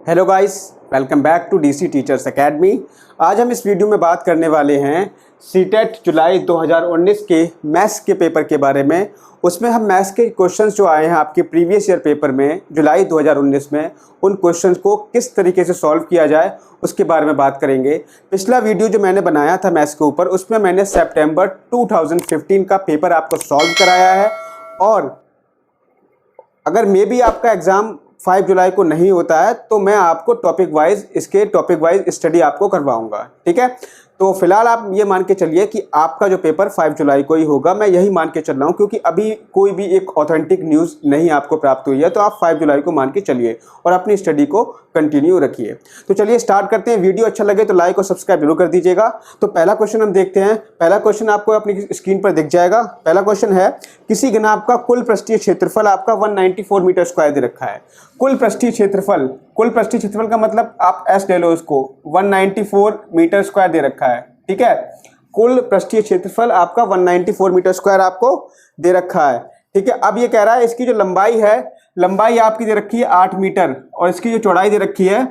Hello guys, welcome back to DC teachers academy. आज हम इस वीडियो में बात करने वाले हैं सीटेट जुलाई 2019 के मैथ्स के पेपर के बारे में। उसमें हम मैथ्स के क्वेश्चंस जो आए हैं आपके प्रीवियस ईयर पेपर में जुलाई 2019 में, उन क्वेश्चंस को किस तरीके से सॉल्व किया जाए उसके बारे में बात करेंगे। पिछला वीडियो जो मैंने बनाया था मैथ्स के ऊपर, उसमें मैंने सितंबर 2015 का पेपर आपको सॉल्व कराया है। और अगर मे बी आपका एग्ज़ाम 5 जुलाई को नहीं होता है तो मैं आपको टॉपिक वाइज स्टडी आपको करवाऊंगा। ठीक है, तो फिलहाल आप ये मान के चलिए कि आपका जो पेपर 5 जुलाई को ही होगा। मैं यही मान के चल रहा हूँ क्योंकि अभी कोई भी एक ऑथेंटिक न्यूज़ नहीं आपको प्राप्त हुई है, तो आप 5 जुलाई को मान के चलिए और अपनी स्टडी को कंटिन्यू रखिए। तो चलिए स्टार्ट करते हैं। वीडियो अच्छा लगे तो लाइक और सब्सक्राइब जरूर कर दीजिएगा। तो पहला क्वेश्चन हम देखते हैं। पहला क्वेश्चन आपको अपनी स्क्रीन पर दिख जाएगा। पहला क्वेश्चन है, किसी घनाभ का कुल पृष्ठीय क्षेत्रफल आपका 194 मीटर स्क्वायर दे रखा है। कुल पृष्ठीय क्षेत्रफल का मतलब आप एस ले लो, उसको 194 मीटर स्क्वायर दे रखा है। ठीक है, कुल पृष्ठीय क्षेत्रफल आपका 194 मीटर स्क्वायर आपको दे रखा है। ठीक है, अब ये कह रहा है इसकी जो लंबाई है, लंबाई आपकी दे रखी है 8 मीटर और इसकी जो चौड़ाई दे रखी है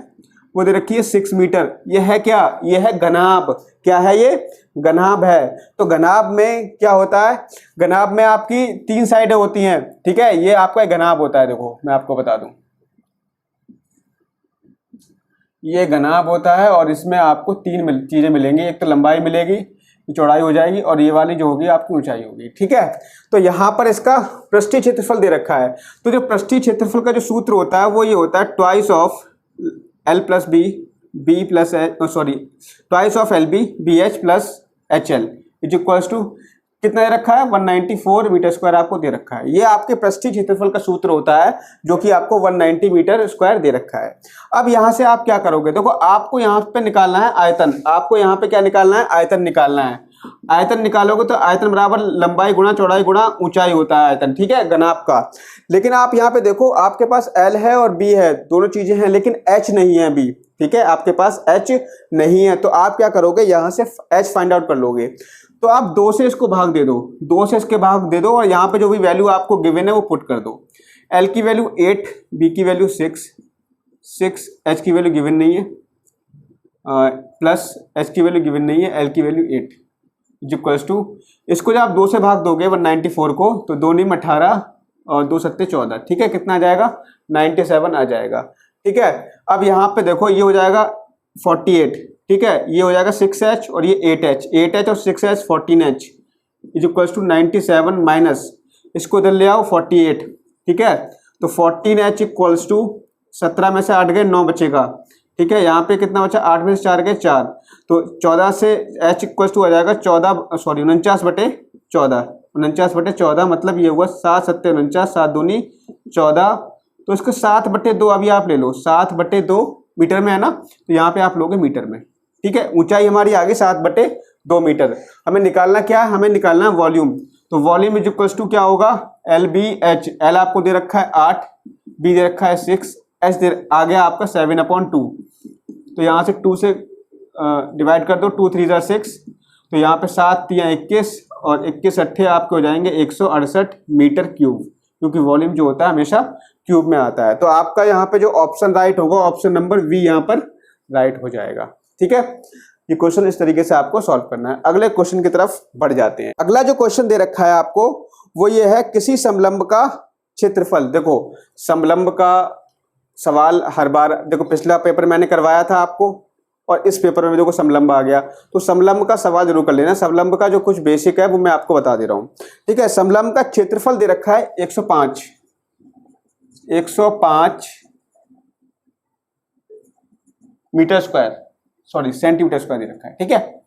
वो दे रखी है 6 मीटर। ये है क्या? ये है घनाभ। क्या है ये? घनाभ है। तो घनाभ में क्या होता है? घनाभ में आपकी 3 साइडें होती हैं। ठीक है, ये आपका घनाभ होता है। देखो मैं आपको बता दूं, ये घनाभ होता है और इसमें आपको 3 चीजें मिलेंगी। एक तो लंबाई मिलेगी, चौड़ाई हो जाएगी, और ये वाली जो होगी आपकी ऊंचाई होगी। ठीक है, तो यहाँ पर इसका पृष्ठीय क्षेत्रफल दे रखा है। तो जो पृष्ठीय क्षेत्रफल का जो सूत्र होता है वो ये होता है twice of L plus B B plus twice of L B B H plus H L is equals to कितना दे रखा है? 194 मीटर स्क्वायर आपको दे रखा है। ये आपके पृष्ठीय क्षेत्रफल का सूत्र होता है जो कि आपको 190 मीटर स्क्वायर दे रखा है। अब यहाँ से आप क्या करोगे? देखो, आपको यहाँ पे निकालना है आयतन। आपको यहाँ पे क्या निकालना है? आयतन निकालना है। आयतन निकालोगे तो आयतन बराबर लंबाई गुणा चौड़ाई गुणा ऊंचाई होता है आयतन। ठीक है, घनाभ का। लेकिन आप यहाँ पे देखो, आपके पास एल है और बी है, दोनों चीजें हैं, लेकिन एच नहीं है अभी। ठीक है, आपके पास एच नहीं है, तो आप क्या करोगे? यहाँ से एच फाइंड आउट कर लोगे। तो आप 2 से इसको भाग दे दो, 2 से इसके भाग दे दो और यहाँ पे जो भी वैल्यू आपको गिवन है वो पुट कर दो। एल की वैल्यू 8, बी की वैल्यू 6, एच की वैल्यू गिवन नहीं है, प्लस एच की वैल्यू गिवन नहीं है, एल की वैल्यू 8 इज इक्वल्स टू, इसको जब आप 2 से भाग दोगे 194 को, तो 2 नीम 18 और 2 सत्ते 14। ठीक है, कितना आ जाएगा? 97 आ जाएगा। ठीक है, अब यहाँ पे देखो, ये हो जाएगा 48। ठीक है, ये हो जाएगा 6h और ये 8h और 6h 14h is equals to 97 minus इसको इधर ले आओ 48। ठीक है, तो 14h इक्वल्स टू 17 में से 8 गए 9 बचेगा। ठीक है, यहाँ पे कितना बचा? 8 में से 4 गए 4, तो 14 से h इक्वल्स टू आ जाएगा 49 बटे 14 मतलब ये हुआ 7 सत्ते 49, 7 दूनी 14। तो इसको 7/2 अभी आप ले लो, 7/2 मीटर में है ना, तो यहाँ पे आप लोगे मीटर में। ठीक है, ऊंचाई हमारी आ गई 7/2 मीटर। हमें निकालना क्या है? हमें निकालना है वॉल्यूम। तो वॉल्यूम इज इक्वल्स टू क्या होगा? L B H. एल आपको दे रखा है 8, बी दे रखा है 6, एच आ गया आपका 7/2। तो यहाँ से 2 से डिवाइड कर दो, 2 3 जार 6, तो यहाँ पे 7 3 21 और 21 अट्ठे आपके हो जाएंगे 168 मीटर क्यूब, क्योंकि वॉल्यूम जो होता है हमेशा क्यूब में आता है। तो आपका यहाँ पे जो ऑप्शन राइट होगा, ऑप्शन नंबर बी यहाँ पर राइट हो जाएगा। ठीक है, ये क्वेश्चन इस तरीके से आपको सॉल्व करना है। अगले क्वेश्चन की तरफ बढ़ जाते हैं। अगला जो क्वेश्चन दे रखा है आपको वो ये है, किसी समलंब का क्षेत्रफल। देखो, समलंब का सवाल हर बार, देखो पिछला पेपर मैंने करवाया था आपको और इस पेपर में देखो समलंब आ गया, तो समलंब का सवाल जरूर कर लेना। समलंब का जो कुछ बेसिक है वो मैं आपको बता दे रहा हूं। ठीक है, समलंब का क्षेत्रफल दे रखा है 105 मीटर स्क्वायर, सेंटीमीटर स्क्वायर दे रखा है। ठीक है,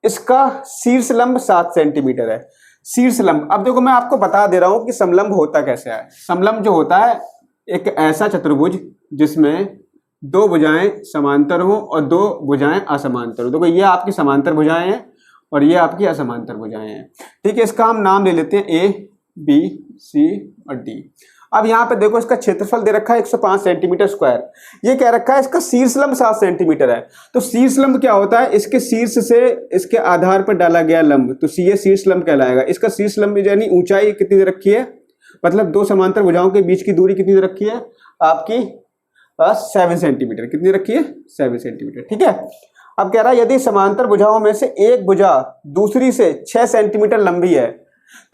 इसका शीर्ष लंब 7 सेंटीमीटर है। शीर्ष लंब, अब देखो मैं आपको बता दे रहा हूं कि समलंब होता कैसे है। समलंब जो होता है एक ऐसा चतुर्भुज जिसमें 2 भुजाएं समांतर हो और 2 भुजाएं असमांतर हो। देखो, ये आपकी समांतर भुजाएं हैं और ये आपकी असमांतर भुजाएं हैं। ठीक है, इसका हम नाम ले लेते हैं ए, बी, सी और डी। अब यहाँ पे देखो, इसका क्षेत्रफल दे रखा है 105 सेंटीमीटर स्क्वायर। ये कह रखा है इसका शीर्ष लंब 7 सेंटीमीटर है। तो शीर्ष लंब क्या होता है? इसके शीर्ष से इसके आधार पर डाला गया लंब, तो ये शीर्ष लंब कहलाएगा। इसका शीर्ष लंब यानी ऊंचाई कितनी दे रखी है, मतलब 2 समांतर भुजाओं के बीच की दूरी कितनी दे रखी है आपकी प्लस 7 सेंटीमीटर। कितनी रखी है? 7 सेंटीमीटर। ठीक है। अब कह रहा है यदि समांतर भुजाओं में से एक भुजा दूसरी से 6 सेंटीमीटर लंबी है,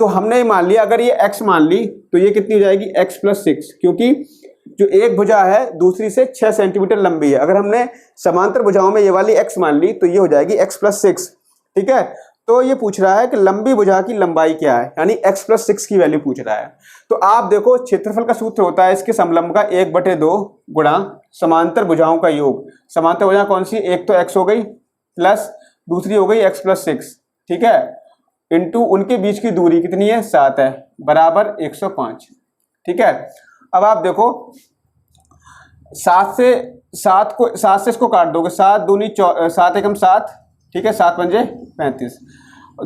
तो हमने मान लिया अगर ये x मान ली तो ये कितनी हो जाएगी? x प्लस 6, क्योंकि जो एक भुजा है दूसरी से 6 सेंटीमीटर लंबी है। अगर हमने समांतर भुजाओं में ये वाली x मान ली तो ये हो जाएगी x प्लस 6। ठीक है। तो ये पूछ रहा है कि लंबी भुजा की लंबाई क्या है, यानी x प्लस 6 की वैल्यू पूछ रहा है। तो आप देखो क्षेत्रफल का सूत्र होता है इसके समलंब का 1/2 गुणा समांतर भुजाओं का योग। समांतर भुजा कौन सी? एक तो x हो गई प्लस दूसरी हो गई x प्लस 6। ठीक है। इंटू उनके बीच की दूरी कितनी है? 7 है, बराबर 105। ठीक है। अब आप देखो 7 से इसको काट दोगे, 7 दूनी 7 एकम 7। ठीक है। 7 पंजे 35,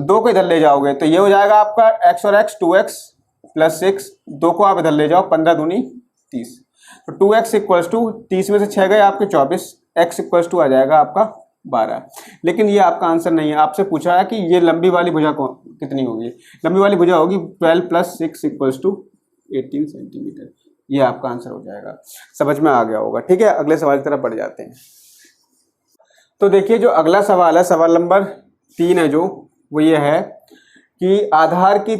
2 को इधर ले जाओगे तो ये हो जाएगा आपका x और x 2x प्लस 6। 2 को आप इधर ले जाओ, 15 दूनी 30। तो 2x इक्वल्स टू 30 में से 6 गए आपके 24, x इक्वल्स टू आ जाएगा आपका 12। लेकिन ये आपका आंसर नहीं है। आपसे पूछा है कि ये लंबी वाली भुजा कितनी होगी? लंबी वाली भुजा होगी 12 प्लस 6 इक्वल्स टू 18 सेंटीमीटर। ये आपका आंसर हो जाएगा। समझ में आ गया होगा। ठीक है। अगले सवाल की तरफ बढ़ जाते हैं। तो देखिए जो अगला सवाल है, सवाल नंबर 3 है, जो वो ये है कि आधार की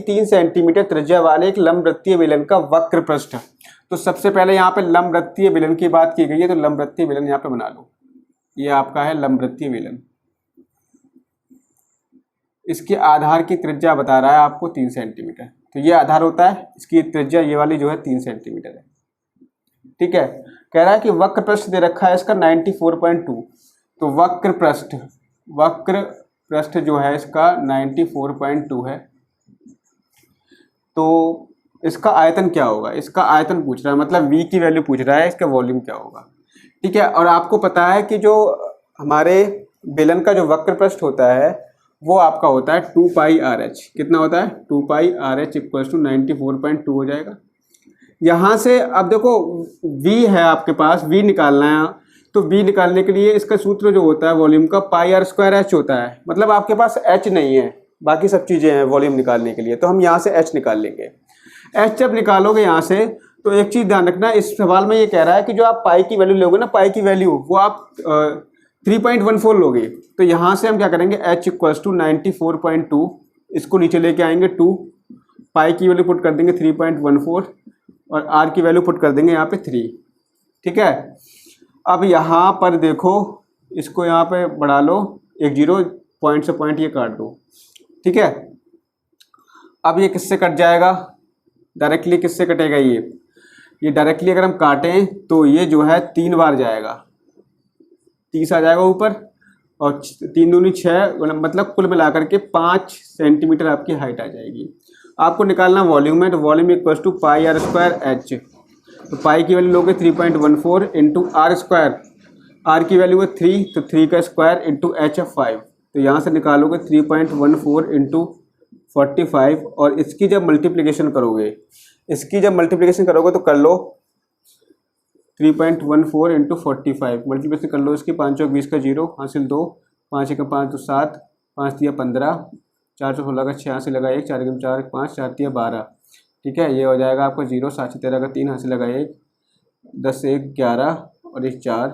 3 सेंटीमीटर त्रिज्या वाले एक लंबवृत्तीय बेलन का वक्र पृष्ठ। तो सबसे पहले यहाँ पे लंबवृत्तीय बेलन की बात की गई है, तो लंबवृत्तीय बेलन यहाँ पे बना लो। ये आपका है लंबवृत्तीय बेलन। इसके आधार की त्रिज्या बता रहा है आपको 3 सेंटीमीटर। तो ये आधार होता है, इसकी त्रिज्या ये वाली जो है 3 सेंटीमीटर है। ठीक है। कह रहा है कि वक्र पृष्ठ दे रखा है इसका 94.2। तो वक्र पृष्ठ जो है इसका 94.2 है। तो इसका आयतन क्या होगा? इसका आयतन पूछ रहा है, मतलब v की वैल्यू पूछ रहा है, इसका वॉल्यूम क्या होगा। ठीक है। और आपको पता है कि जो हमारे बेलन का जो वक्र पृष्ठ होता है वो आपका होता है 2 पाई RH। कितना होता है? 2 पाई RH इक्वल्स टू 94.2 हो जाएगा। यहाँ से अब देखो v है आपके पास, v निकालना है। तो v निकालने के लिए इसका सूत्र जो होता है वॉल्यूम का पाई r स्क्वायर h होता है। मतलब आपके पास h नहीं है, बाकी सब चीज़ें हैं वॉल्यूम निकालने के लिए। तो हम यहाँ से h निकाल लेंगे। h जब निकालोगे यहाँ से, तो एक चीज़ ध्यान रखना, इस सवाल में ये कह रहा है कि जो आप पाई की वैल्यू लोगे ना, पाई की वैल्यू वो आप 3.14 लोगे। तो यहाँ से हम क्या करेंगे? h इक्वल्स टू 94.2, इसको नीचे लेके आएंगे 2, पाई की वैल्यू पुट कर देंगे 3.14 और r की वैल्यू पुट कर देंगे यहाँ पे 3। ठीक है। अब यहाँ पर देखो, इसको यहाँ पे बढ़ा लो, एक 0 पॉइंट से पॉइंट ये काट दो। ठीक है। अब ये किससे कट जाएगा? डायरेक्टली किससे कटेगा? ये डायरेक्टली अगर हम काटें तो ये जो है 3 बार जाएगा, 30 आ जाएगा ऊपर, और 3 दूनी 6, मतलब कुल मिलाकर के 5 सेंटीमीटर आपकी हाइट आ जाएगी। आपको निकालना वॉल्यूम है, तो volume equals to pi r square h। तो पाई की वैल्यू लोगे 3.14 इंटू r स्क्वायर, r की वैल्यू है 3, तो 3 का स्क्वायर इंटू h है 5। तो यहाँ से निकालोगे 3.14 इंटू 45, और इसकी जब मल्टीप्लिकेशन करोगे तो कर लो 3.14 इंटू 45, मल्टीप्लिकेशन कर लो इसकी, 5 चौक 20 का 0 हासिल 2, 5 एक 5 तो 7, 5 दिया 15, 4 चौक 16 का 86 लगा 1, 4 एकम 4 5, 4 दिया 12। ठीक है। ये हो जाएगा आपको 0, 7 13 का 3 हासिल लगा 1, 10 1 11 और 1 4।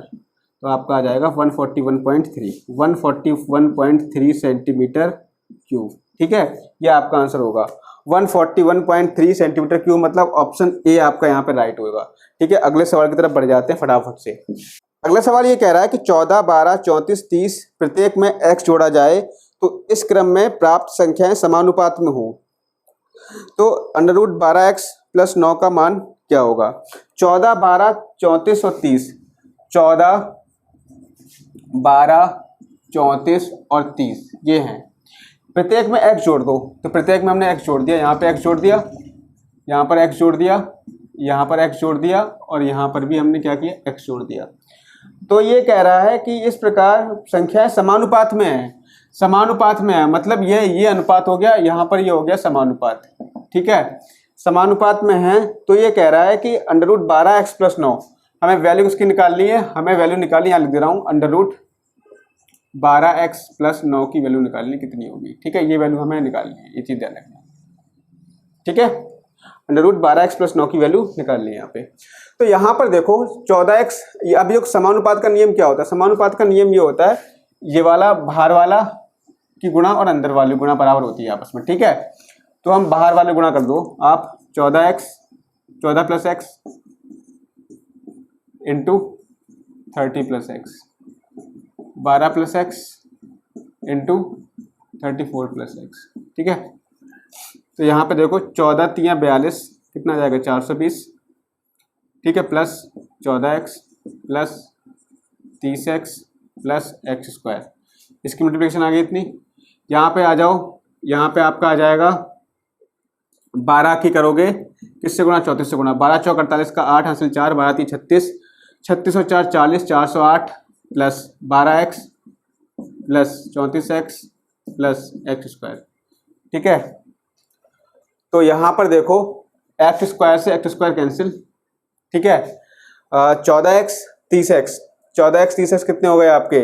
तो आपका आ जाएगा 141.3 सेंटीमीटर क्यूब। ठीक है। ये आपका आंसर होगा 141.3 सेंटीमीटर क्यूब, मतलब ऑप्शन ए आपका यहाँ पे राइट होगा। ठीक है। अगले सवाल की तरफ बढ़ जाते हैं फटाफट से। अगला सवाल ये कह रहा है कि 14, 12, 34, 30 प्रत्येक में x जोड़ा जाए तो इस क्रम में प्राप्त संख्याएं समानुपात में हो, तो √12x प्लस 9 का मान क्या होगा? 14, 12, 34 और 30, 14, 12, 34 और 30 ये हैं। प्रत्येक में x जोड़ दो, तो प्रत्येक में हमने x जोड़ दिया, यहाँ पे x जोड़ दिया, यहाँ पर x जोड़ दिया, यहाँ पर x जोड़ दिया, और यहाँ पर भी हमने क्या किया? x जोड़ दिया। तो ये कह रहा है कि इस प्रकार संख्याएं समानुपात में है। समानुपात में है मतलब ये अनुपात हो गया, यहाँ पर ये हो गया समानुपात। ठीक है। समानुपात में है, तो ये कह रहा है कि √12x प्लस 9, हमें वैल्यू उसकी निकालनी है। हमें वैल्यू निकालनी, यहाँ लिख दे रहा हूँ, √12x प्लस 9 की वैल्यू निकालनी कितनी होगी। ठीक है। ये वैल्यू हमें निकालनी है, ये चीज़ ध्यान रखना। ठीक है। √12x प्लस 9 की वैल्यू निकालनी है यहाँ पे। तो यहाँ पर देखो 14x, अब ये समानुपात का नियम क्या होता है? समानुपात का नियम ये होता है, ये वाला बाहर वाला की गुणा और अंदर वाली गुणा बराबर होती है आपस में, ठीक है। तो हम बाहर वाले गुणा कर दो आप, 14x 14 plus x into 30 plus x, 12 plus x into 34 plus x, ठीक है। तो यहाँ पे देखो 14 तियाँ 42, कितना जाएगा 420, ठीक है, plus 14x plus 30x plus x square, इसकी मल्टीप्लिकेशन आ गई इतनी। यहाँ पे आ जाओ, यहाँ पे आपका आ जाएगा 12 की करोगे किससे गुणा? 34 से गुणा, 12 चौक 48 का 8 हासिल 4, 12 3 36, 36 और 4 40, 408 plus 12x plus 34x plus x square, ठीक है। तो यहाँ पर देखो एक्स स्क्वायर से एक्स स्क्वायर कैंसिल, ठीक है। 14x 30x, 14x 30x कितने हो गए आपके?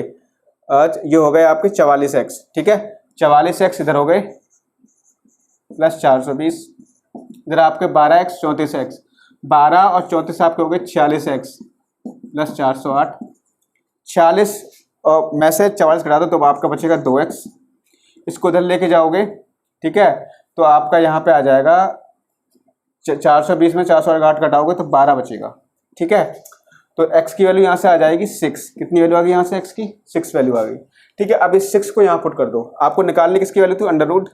ये हो गए आपके 44x, ठीक है। 44x इधर हो गए प्लस 420, इधर आपके 12x 34x, 12 और 34 आपके हो गए 46x प्लस 408, 46 और में से 44 घटा दो तो आपका बचेगा 2x, इसको इधर लेके जाओगे, ठीक है। तो आपका यहाँ पे आ जाएगा 420 में 408 घटाओगे तो 12 बचेगा, ठीक है। तो x की वैल्यू यहाँ से आ जाएगी 6, कितनी वैल्यू आ गई यहाँ से? x की 6 वैल्यू आ गई, ठीक है। अब इस 6 को यहाँ पुट कर दो, आपको निकालने किसकी वैल्यू थी? अंडर रूट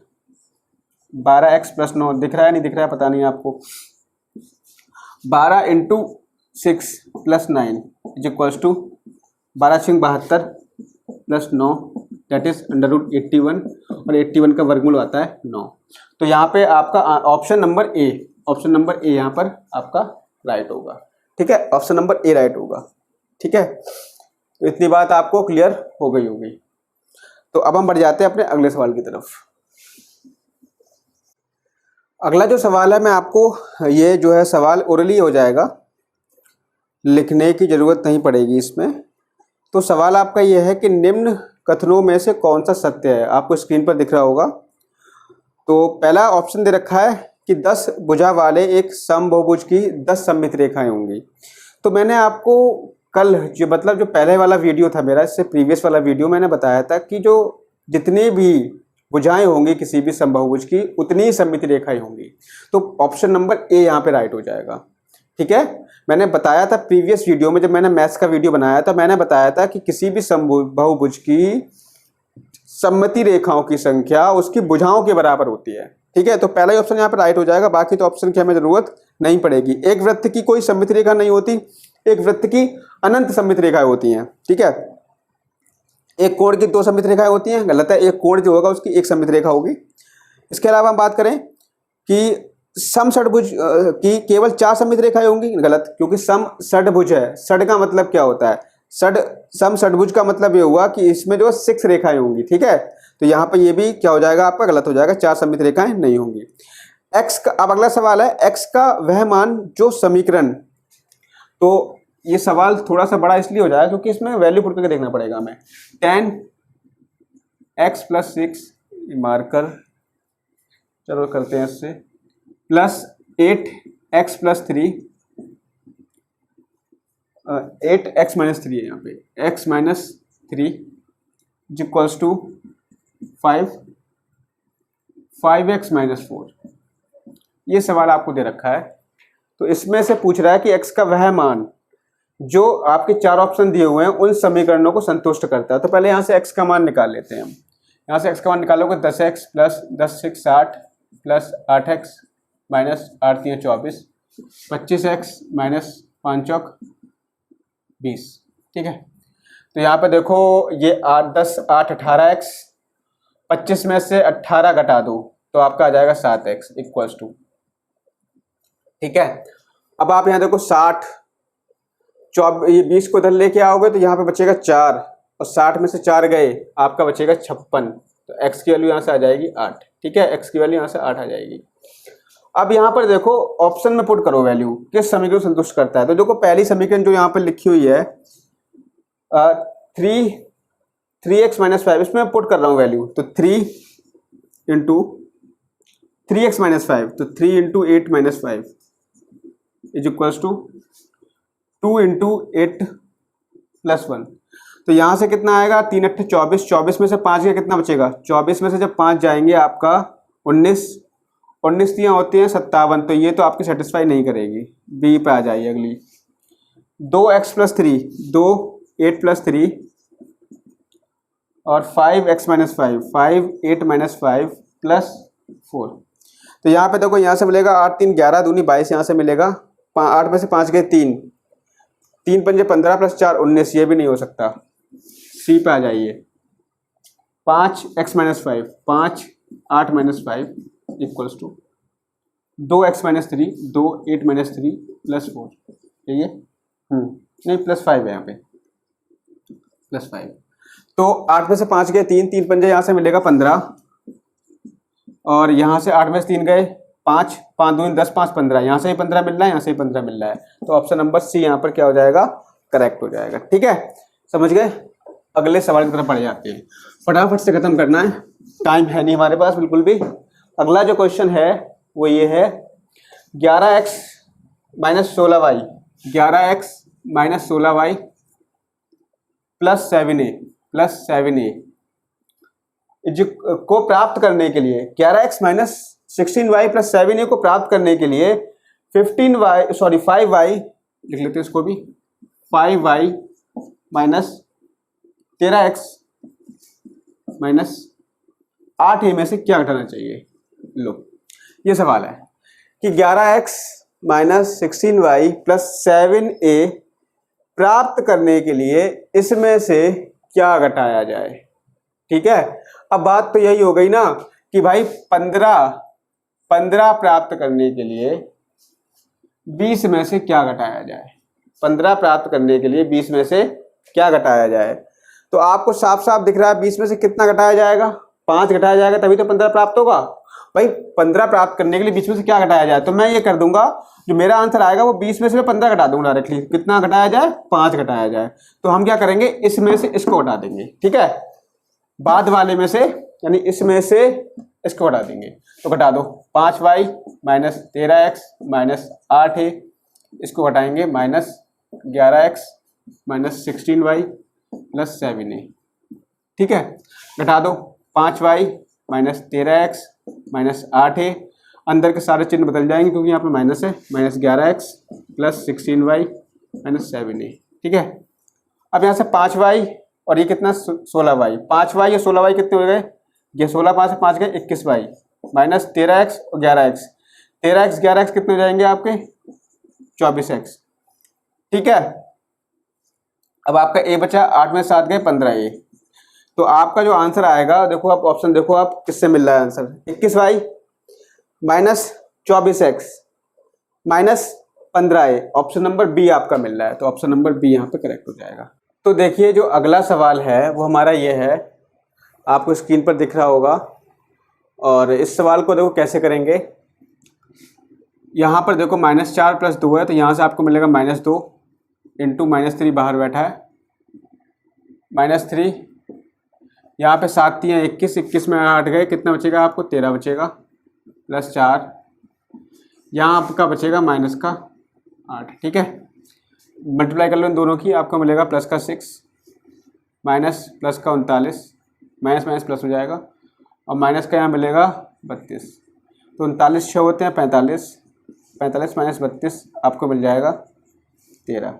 12x प्लस 9, दिख रहा है नहीं दिख रहा है पता नहीं आपको। 12 into 6 plus 9 is equals to 12 6 72 plus 9 that is under root 81, और 81 का वर्गमूल आता है 9। तो यहाँ पे आपका option number A, option number A यहाँ पर आपका राइट होगा, ठीक है। ऑप्शन नंबर ए राइट होगा, ठीक है। तो इतनी बात आपको क्लियर हो गई होगी। तो अब हम बढ़ जाते हैं अपने अगले सवाल की तरफ। अगला जो सवाल है, मैं आपको ये जो है सवाल ओरली हो जाएगा, लिखने की जरूरत नहीं पड़ेगी इसमें। तो सवाल आपका ये है कि निम्न कथनों में से कौन सा सत्य है? आपको स्क्रीन पर दिख रहा होगा। तो पहला ऑप्शन दे रखा है कि 10 भुजा वाले एक समबहुभुज की 10 सममित रेखाएं होंगी। तो मैंने आपको कल जो मतलब जो पहले वाला वीडियो था मेरा, इससे प्रीवियस वाला वीडियो, मैंने बताया था कि जो जितनी भी भुजाएं होंगी किसी भी समबाहुभुज की उतनी ही सममित रेखाएं होंगी। तो ऑप्शन नंबर ए यहाँ पे राइट हो जाएगा, ठीक है। मैंने बताया था प्रीवियस वीडियो में, जब मैंने मैथ्स का वीडियो बनाया था, मैंने बताया था कि किसी भी समबाहुभुज की सममित रेखाओं की संख्या उसकी भुजाओं के बराबर होती है, ठीक है। तो पहला ही ऑप्शन यहाँ पे राइट हो जाएगा, बाकी तो ऑप्शन की हमें जरूरत नहीं पड़ेगी। एक वृत्त की कोई सममित रेखा नहीं होती, एक वृत्त की अनंत सममित रेखाएं होती हैं, ठीक है। एक कोण की 2 सममित रेखाएं होती हैं, गलत है। एक कोण जो होगा उसकी एक सममित रेखा होगी। इसके अलावा हम बात करें कि सम षडभुज की केवल 4 सममित रेखाएं होंगी, गलत, क्योंकि सम षडभुज है। षड का मतलब क्या होता है? सम षडभुज का मतलब ये हुआ कि इसमें जो 6 रेखाएं होंगी, ठीक है। तो यहाँ पे ये भी क्या हो जाएगा आपका? गलत हो जाएगा, 4 सममित रेखाएं नहीं होंगी। एक्स का, अब अगला सवाल है एक्स का वह मान जो समीकरण, तो ये सवाल थोड़ा सा बड़ा इसलिए हो जाएगा क्योंकि इसमें वैल्यू पुट करके देखना पड़ेगा हमें। 10x प्लस 6 मार्कर, चलो करते हैं इससे, plus 8x plus 3, 8x minus 3 है यहाँ पे, x minus 3 equals to 5x minus 4। ये सवाल आपको दे रखा है। तो इसमें से पूछ रहा है कि x का वह मान जो आपके 4 ऑप्शन दिए हुए हैं उन समीकरणों को संतुष्ट करता है। तो पहले यहाँ से x का मान निकाल लेते हैं हम। यहाँ से x का मान निकालोगे 10x plus 10 6 60 plus 8x minus 8 3 24, 25x minus 5 चौक 20, ठीक है। तो यहाँ पे देखो ये 8 10 8 18x, 25 में से 18 घटा दो तो आपका आ जाएगा 7x इक्वल्स टू, ठीक है। अब आप यहाँ देखो 60 ये 20 को इधर लेके आओगे तो यहाँ पे बचेगा 4, और 60 में से 4 गए आपका बचेगा 56। तो x की वैल्यू यहाँ से आ जाएगी 8, ठीक है। x की वैल्यू यहाँ से 8 आ जाएगी। अब यहाँ पर देखो ऑप्शन में पुट करो वैल्यू, किस समीकरण को संतुष्ट करता है। तो देखो पहली समीकरण जो यहाँ पर लिखी हुई है 3x माइनस 5, इसमें मैं पुट कर रहा हूँ वैल्यू। तो 3 इंटू 3x माइनस 5, तो 3 into 8 minus 5 is equals to 2 into 8 plus 1, तो यहाँ से कितना आएगा 3 8 24, 24 में से 5 गया कितना बचेगा, 24 में से जब 5 जाएंगे आपका 19, 19 यहाँ होती हैं 57, तो ये तो आपकी सेटिस्फाई नहीं करेगी, बी पे आ जाइए अगली। 2x प्लस 3, 2 8 प्लस 3 और 5x माइनस 5, 5 8 माइनस 5 प्लस 4, तो यहाँ पे देखो यहाँ से मिलेगा 8 3 11 दूनी 22, यहाँ से मिलेगा 8 में से 5 गए 3, 3 पंजे 15 प्लस 4 19, ये भी नहीं हो सकता, सी पे आ जाइए। 5x minus 5, 5 8 minus 5 equals to 2x minus 3, 2 8 minus 3 plus 4, ये नहीं प्लस 5 है यहाँ पे, प्लस 5, तो 8 में से 5 गए 3, 3 पंजे यहाँ से मिलेगा 15 और यहाँ से 8 में से 3 गए 5, 5 दूनी 10 5 15, यहाँ से ही 15 मिल रहा है, यहाँ से ही 15 मिल रहा है, तो ऑप्शन नंबर सी यहाँ पर क्या हो जाएगा, करेक्ट हो जाएगा। ठीक है, समझ गए। अगले सवाल की तरफ पढ़ जाते हैं, फटाफट से खत्म करना है, टाइम है नहीं हमारे पास बिल्कुल भी। अगला जो क्वेश्चन है वो ये है 11x minus 16y, 11x minus 16y plus 7a को प्राप्त करने के लिए 11x minus 16y plus 7a को प्राप्त करने के लिए 5y लिख लेते हैं इसको भी, 5y minus 13x minus 8a में से क्या घटाना चाहिए। लो ये सवाल है कि 11x minus 16y plus 7a प्राप्त करने के लिए इसमें से क्या घटाया जाए। ठीक है, अब बात तो यही हो गई ना कि भाई 15 प्राप्त करने के लिए 20 में से क्या घटाया जाए, 15 प्राप्त करने के लिए 20 में से क्या घटाया जाए। तो आपको साफ साफ दिख रहा है 20 में से कितना घटाया जाएगा, 5 घटाया जाएगा तभी तो 15 प्राप्त होगा। भाई 15 प्राप्त करने के लिए 20 में से क्या घटाया जाए, तो मैं ये कर दूंगा, जो मेरा आंसर आएगा वो 20 में से मैं 15 घटा दूंगा डायरेक्टली। कितना घटाया जाए, 5 घटाया जाए। तो हम क्या करेंगे, इसमें से इसको घटा देंगे। ठीक है, बाद वाले में से यानी इसमें से इसको घटा देंगे। तो घटा दो, 5y minus 13x minus 8a, इसको घटाएंगे minus 11x minus 16y plus 7a। ठीक है, घटा दो 5y minus 13x minus 8a, अंदर के सारे चिन्ह बदल जाएंगे क्योंकि यहाँ पे माइनस है, minus 11x plus 16y minus 7a। ठीक है, अब यहाँ से 5y और ये कितना 16y, 5y या 16y कितने हो गए, ये 16 5 से 5 गए 21y माइनस 13x और 11x, 13x 11x कितने हो जाएंगे आपके 24x। ठीक है, अब आपका a बचा, 8 में 7 गए 15a। तो आपका जो आंसर आएगा, देखो आप ऑप्शन देखो आप किससे मिल रहा है answer, 21y minus 24x minus 15a, option number B आपका मिल रहा है। तो ऑप्शन नंबर बी यहाँ पे करेक्ट हो जाएगा। तो देखिए जो अगला सवाल है वो हमारा ये है, आपको स्क्रीन पर दिख रहा होगा, और इस सवाल को देखो कैसे करेंगे। यहाँ पर देखो -4 प्लस 2 है, तो यहाँ से आपको मिलेगा -2 इंटू -3 बाहर बैठा है, -3, यहाँ पे 7 3 21, 21 में 8 गए, कितना बचेगा आपको 13 बचेगा, प्लस 4, यहाँ आपका बचेगा माइनस का 8। ठीक है, मल्टीप्लाई कर लो इन दोनों की, आपको मिलेगा प्लस का 6 माइनस प्लस का 39, माइनस माइनस प्लस हो जाएगा, और माइनस का यहाँ मिलेगा 32। तो 39 6 होते हैं 45, 45 माइनस 32 आपको मिल जाएगा 13।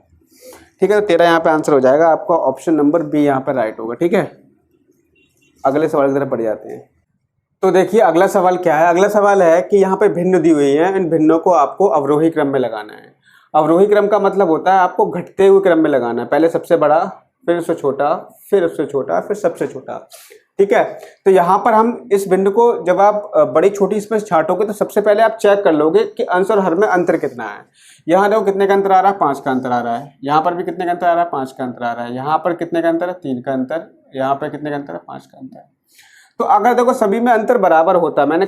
ठीक है, तो 13 यहाँ पे आंसर हो जाएगा आपका, ऑप्शन नंबर बी यहाँ पर राइट होगा। ठीक है, अगले सवाल की तरफ बढ़ जाते हैं। तो देखिए अगला सवाल क्या है, अगला सवाल है कि यहाँ पे भिन्न दी हुई है, इन भिन्नों को आपको अवरोही क्रम में लगाना है। अवरोही क्रम का मतलब होता है आपको घटते हुए क्रम में लगाना है, पहले सबसे बड़ा, फिर उससे छोटा, फिर उससे छोटा, फिर सबसे छोटा। ठीक है, तो यहाँ पर हम इस बिंदु को जब आप बड़ी छोटी इसमें छांटोगे तो सबसे पहले आप चेक कर लोगे कि अंश और हर में अंतर कितना है। यहाँ देखो कितने का अंतर आ रहा है, 5 का अंतर आ रहा है, यहाँ पर भी कितने का अंतर आ रहा है, 5 का अंतर आ रहा है, यहाँ पर कितने का अंतर है, 3 का अंतर, यहाँ पर कितने का अंतर है, 5 का अंतर। तो अगर देखो सभी में अंतर बराबर होता, मैंने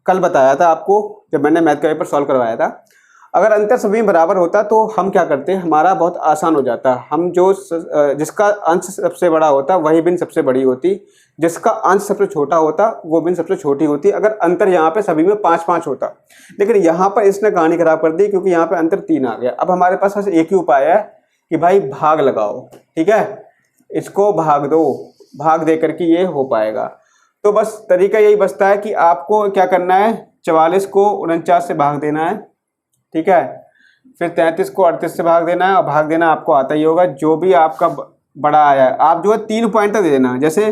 कल बताया था आपको जब मैंने मैथ का पेपर सॉल्व करवाया था, अगर अंतर सभी में बराबर होता तो हम क्या करते, हमारा बहुत आसान हो जाता। हम जो जिसका अंश सबसे बड़ा होता वही बिन सबसे बड़ी होती, जिसका अंश सबसे छोटा होता वो बिन सबसे छोटी होती, अगर अंतर यहाँ पे सभी में 5 5 होता। लेकिन यहाँ पर इसने कहानी खराब कर दी क्योंकि यहाँ पे अंतर 3 आ गया। अब हमारे पास एक ही उपाय है कि भाई भाग लगाओ, ठीक है, इसको भाग दो, भाग दे करके ये हो पाएगा। तो बस तरीका यही बचता है कि आपको क्या करना है, 44 को 49 से भाग देना है, ठीक है, फिर 33 को 38 से भाग देना है, और भाग देना आपको आता ही होगा, जो भी आपका बड़ा आया है आप जो है 3 पॉइंट तक दे देना। जैसे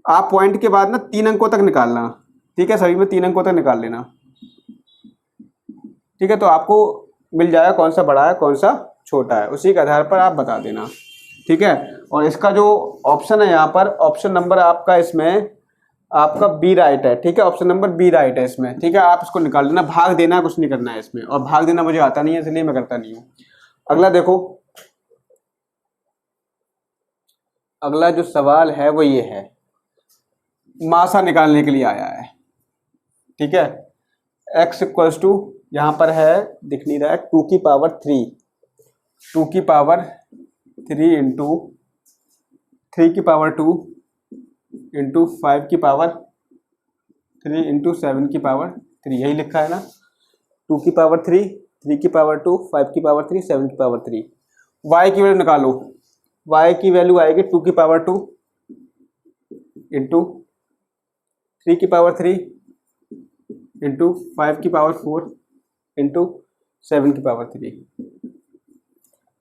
आप पॉइंट के बाद ना 3 अंकों तक निकालना, ठीक है, सभी में 3 अंकों तक निकाल लेना, ठीक है, तो आपको मिल जाएगा कौन सा बड़ा है कौन सा छोटा है, उसी के आधार पर आप बता देना, ठीक है। और इसका जो ऑप्शन है यहाँ पर, ऑप्शन नंबर आपका इसमें आपका बी राइट है, ठीक है, ऑप्शन नंबर बी राइट है इसमें, ठीक है, आप इसको निकाल लेना। भाग देना कुछ नहीं करना है इसमें, और भाग देना मुझे आता नहीं है इसलिए मैं करता नहीं हूँ। अगला देखो, अगला जो सवाल है वो ये है, मासा निकालने के लिए आया है, ठीक है, x इक्वल्स टू यहाँ पर है, दिख नहीं रहा है, 2 की पावर 3, 2 की पावर 3 इंटू 3 की पावर 2 इंटू 5 की पावर 3 इंटू 7 की पावर 3, यही लिखा है ना, 2 की पावर 3, 3 की पावर 2, 5 की पावर 3, 7 की पावर 3। y की वैल्यू निकालो, y की वैल्यू आएगी 2 की पावर 2 इंटू 3 की पावर 3 इंटू 5 की पावर 4 इंटू 7 की पावर 3।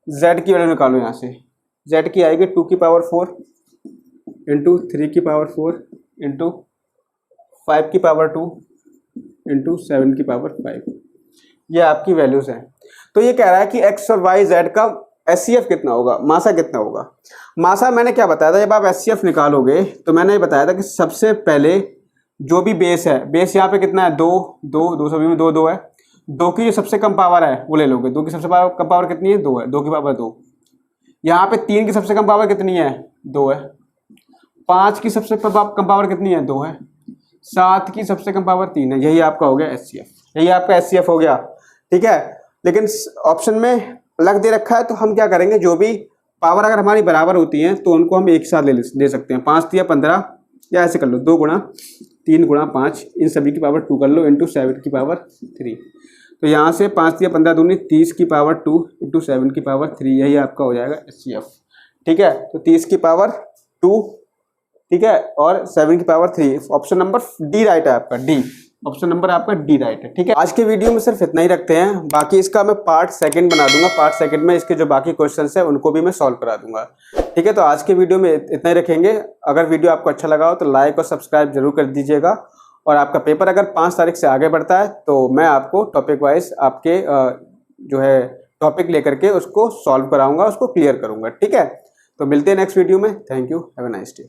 z की वैल्यू निकालो यहाँ से, z की आएगी 2 की पावर 4 इंटू 3 की पावर 4 इंटू 5 की पावर 2 इंटू 7 की पावर 5। ये आपकी वैल्यूज हैं। तो ये कह रहा है कि x और y z का SCF कितना होगा, मासा कितना होगा। मासा मैंने क्या बताया था, जब आप SCF निकालोगे तो मैंने ये बताया था कि सबसे पहले जो भी बेस है, बेस यहाँ पे कितना है, 2 2 2 सभी में 2 2 है, 2 की जो सबसे कम पावर है वो ले लोगे, 2 की सबसे कम पावर कितनी है, 2 है, 2 की पावर 2। यहाँ पे 3 की सबसे कम पावर कितनी है, 2 है, 5 की सबसे कम पावर कितनी है, 2 है, 7 की सबसे कम पावर 3 है। यही आपका हो गया SCF, यही आपका SCF हो गया, ठीक है। लेकिन ऑप्शन में अलग दे रखा है, तो हम क्या करेंगे, जो भी पावर अगर हमारी बराबर होती हैं तो उनको हम एक साथ दे सकते हैं। 5 या 15, या ऐसे कर लो 2 गुणा 3 गुणा 5, इन सभी की पावर 2 कर लो, इंटू 7 की पावर 3। तो यहाँ से 5 या 15 दूनी 30 की पावर 2 इंटू 7 की पावर 3, यही आपका हो जाएगा SCF, ठीक है। तो 30 की पावर 2, ठीक है, और 7 की power 3। Option number D right है आपका, डी, ऑप्शन नंबर आपका डी राइट है, ठीक है। आज के वीडियो में सिर्फ इतना ही रखते हैं, बाकी इसका मैं पार्ट सेकंड बना दूंगा, पार्ट सेकंड में इसके जो बाकी क्वेश्चंस है उनको भी मैं सॉल्व करा दूंगा, ठीक है। तो आज के वीडियो में इतना ही रखेंगे। अगर वीडियो आपको अच्छा लगा हो तो लाइक और सब्सक्राइब जरूर कर दीजिएगा, और आपका पेपर अगर 5 तारीख से आगे बढ़ता है तो मैं आपको टॉपिक वाइज आपके जो है टॉपिक लेकर के उसको सॉल्व कराऊंगा, उसको क्लियर करूंगा, ठीक है। तो मिलते हैं नेक्स्ट वीडियो में। Thank you, have a nice day.